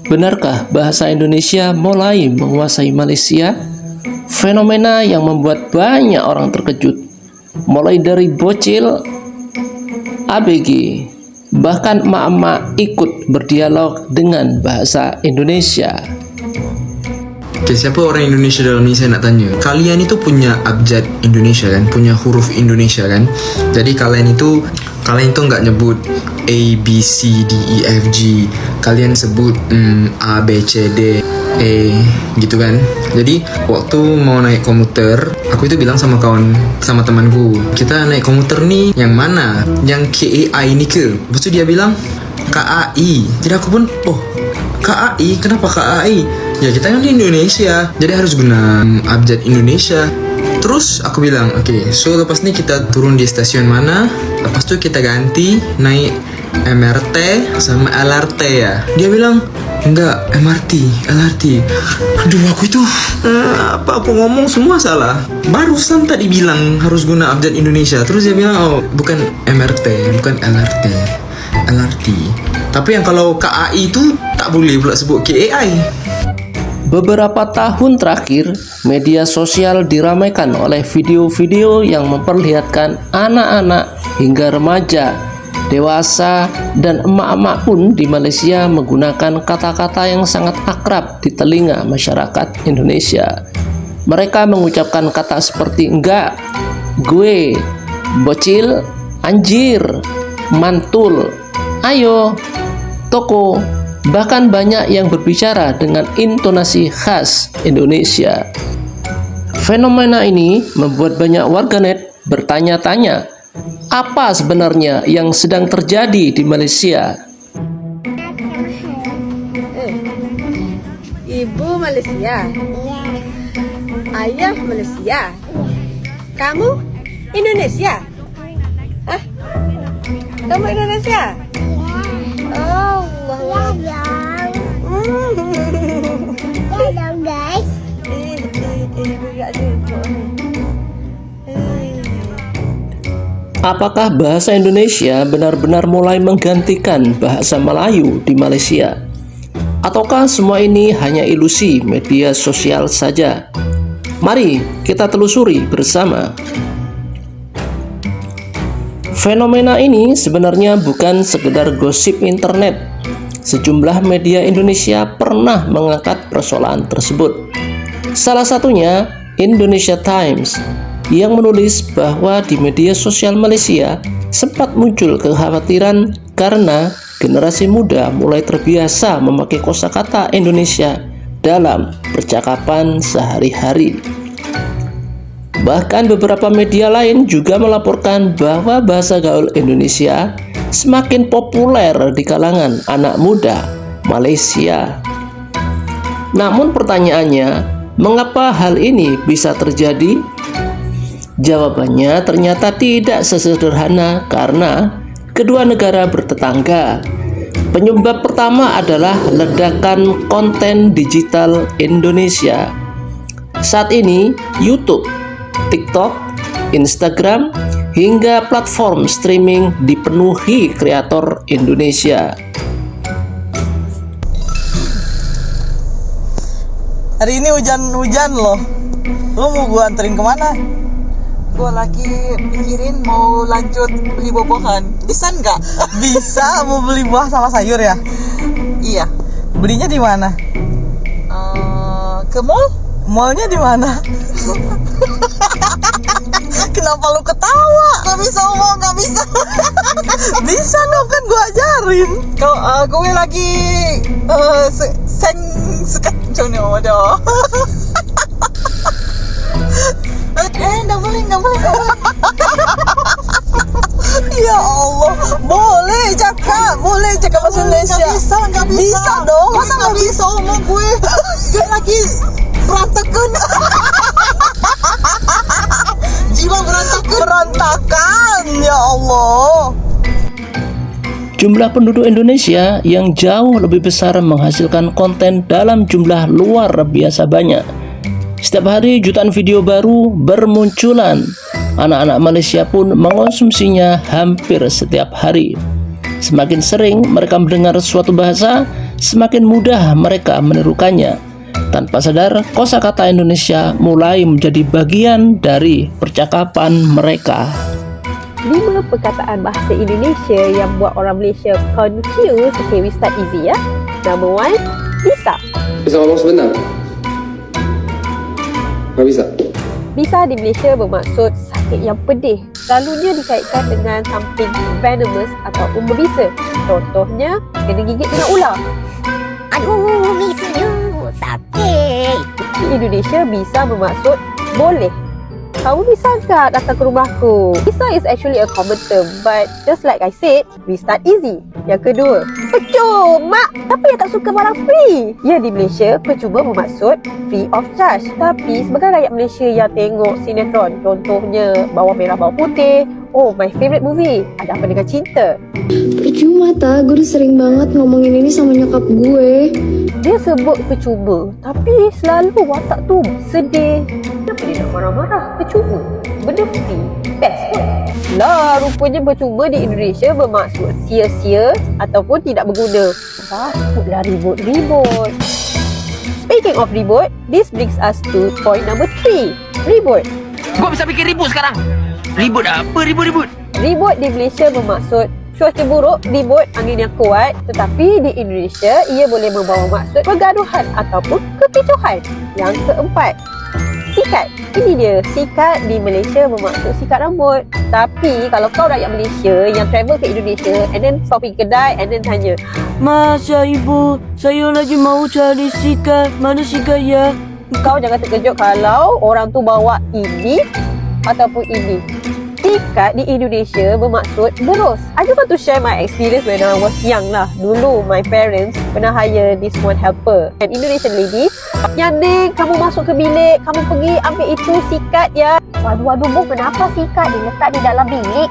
Benarkah bahasa Indonesia mulai menguasai Malaysia? Fenomena yang membuat banyak orang terkejut, mulai dari bocil, ABG, bahkan emak-emak ikut berdialog dengan bahasa Indonesia. Oke, siapa orang Indonesia dalam ini saya nak tanya. Kalian itu punya abjad Indonesia kan? Punya huruf Indonesia kan? Jadi kalian itu nggak nyebut A, B, C, D, E, F, G. Kalian sebut A, B, C, D, E gitu kan? Jadi waktu mau naik komuter, aku itu bilang sama temanku, kita naik komuter nih yang mana? Yang KAI ini ke? Lepas itu dia bilang KAI. Jadi aku pun, oh KAI, kenapa KAI? Ya kita kan di Indonesia, jadi harus guna abjad Indonesia. Terus aku bilang, oke, so lepas ini kita turun di stasiun mana? Lepas itu kita ganti naik MRT sama LRT ya. Dia bilang, enggak, MRT, LRT. Aduh, aku itu apa aku ngomong semua salah. Barusan tadi bilang harus guna abjad Indonesia. Terus dia bilang, oh bukan MRT, bukan LRT, LRT. Tapi yang kalau KAI itu tak boleh pula sebut KAI. Beberapa tahun terakhir, media sosial diramaikan oleh video-video yang memperlihatkan anak-anak hingga remaja, dewasa, dan emak-emak pun di Malaysia menggunakan kata-kata yang sangat akrab di telinga masyarakat Indonesia. Mereka mengucapkan kata seperti enggak, gue, bocil, anjir, mantul, ayo, toko. Bahkan banyak yang berbicara dengan intonasi khas Indonesia. Fenomena ini membuat banyak warganet bertanya-tanya, apa sebenarnya yang sedang terjadi di Malaysia? Ibu Malaysia. Ayah Malaysia. Kamu Indonesia? Hah? Kamu Indonesia? Oh, Hello guys. Apakah bahasa Indonesia benar-benar mulai menggantikan bahasa Melayu di Malaysia? Ataukah semua ini hanya ilusi media sosial saja? Mari kita telusuri bersama. Fenomena ini sebenarnya bukan sekedar gosip internet. Sejumlah media Indonesia pernah mengangkat persoalan tersebut. Salah satunya Indonesia Times yang menulis bahwa di media sosial Malaysia sempat muncul kekhawatiran karena generasi muda mulai terbiasa memakai kosakata Indonesia dalam percakapan sehari-hari. Bahkan beberapa media lain juga melaporkan bahwa bahasa gaul Indonesia semakin populer di kalangan anak muda Malaysia. Namun pertanyaannya, mengapa hal ini bisa terjadi? Jawabannya ternyata tidak sesederhana karena kedua negara bertetangga. Penyebab pertama adalah ledakan konten digital Indonesia. Saat ini, YouTube, TikTok, Instagram, hingga platform streaming dipenuhi kreator Indonesia. Hari ini hujan-hujan loh. Lo mau gua anterin kemana? Gua lagi pikirin mau lanjut beli buah-buahan. Bisa nggak? Bisa, mau beli buah sama sayur ya? Iya. Belinya di mana? Ke mall? Mallnya di mana? Kenapa lu ketawa? Gak bisa ngomong, gak bisa. Bisa dong, kan gue ajarin. Gue lagi sekat jono doh. Nggak boleh. Ya Allah, boleh cakap bahasa Indonesia. Nggak bisa dong. Masa nggak bisa ngomong gue lagi berantakan. Jiwa berantakan, ya Allah. Jumlah penduduk Indonesia yang jauh lebih besar menghasilkan konten dalam jumlah luar biasa banyak. Setiap hari jutaan video baru bermunculan. Anak-anak Malaysia pun mengonsumsinya hampir setiap hari. Semakin sering mereka mendengar suatu bahasa, semakin mudah mereka menirukannya. Tanpa sadar, kosakata Indonesia mulai menjadi bagian dari percakapan mereka. 5 perkataan bahasa Indonesia yang buat orang Malaysia confused. Okay, we start easy ya. Number 1, bisa. Bisa ngomong sebentar? Nggak bisa? Bisa di Malaysia bermaksud sakit yang pedih. Selalunya dikaitkan dengan something venomous atau berbisa. Contohnya, kena gigit dengan ular. Aduh, bisanya sakit. Di Indonesia, bisa bermaksud boleh. Kamu bisa tak datang ke rumahku? Bisa is actually a common term, but just like I said, we start easy. Yang kedua, percuma. Siapa yang tak suka barang free? Ya, di Malaysia, percuma bermaksud free of charge. Tapi sebagai rakyat Malaysia yang tengok sinetron, contohnya Bawang Merah Bawang Putih, oh my favourite movie, Ada Apa Dengan Cinta. Percuma tak, gue udah sering banget ngomongin ini sama nyokap gue. Dia sebut percuma, tapi selalu watak tu sedih. Kenapa dia nak marah-marah? Percuma. Benda free, best pun. Lah, rupanya percuma di Indonesia bermaksud sia-sia ataupun tidak berguna. Takutlah ribut-ribut. Speaking of ribut, this brings us to point number 3. Ribut. Kau bisa bikin ribut sekarang? Ribut apa ribut-ribut? Ribut di Malaysia bermaksud cuaca buruk, ribut, angin yang kuat. Tetapi di Indonesia, ia boleh membawa maksud pergaduhan ataupun kekecohan. Yang keempat, sikat. Ini dia, sikat di Malaysia bermaksud sikat rambut. Tapi kalau kau rakyat Malaysia yang travel ke Indonesia and then kau pergi kedai and then tanya, Mas, ya ibu, saya lagi mau cari sikat. Mana sikat ya? kau jangan terkejut kalau orang tu bawa ini ataupun ini. Sikat di Indonesia bermaksud berus. I just want to share my experience when I was young lah. Dulu my parents pernah hire this one helper, an Indonesian lady. Yang ni, kamu masuk ke bilik, kamu pergi ambil itu sikat ya. Waduh, Bu, kenapa sikat diletak di dalam bilik?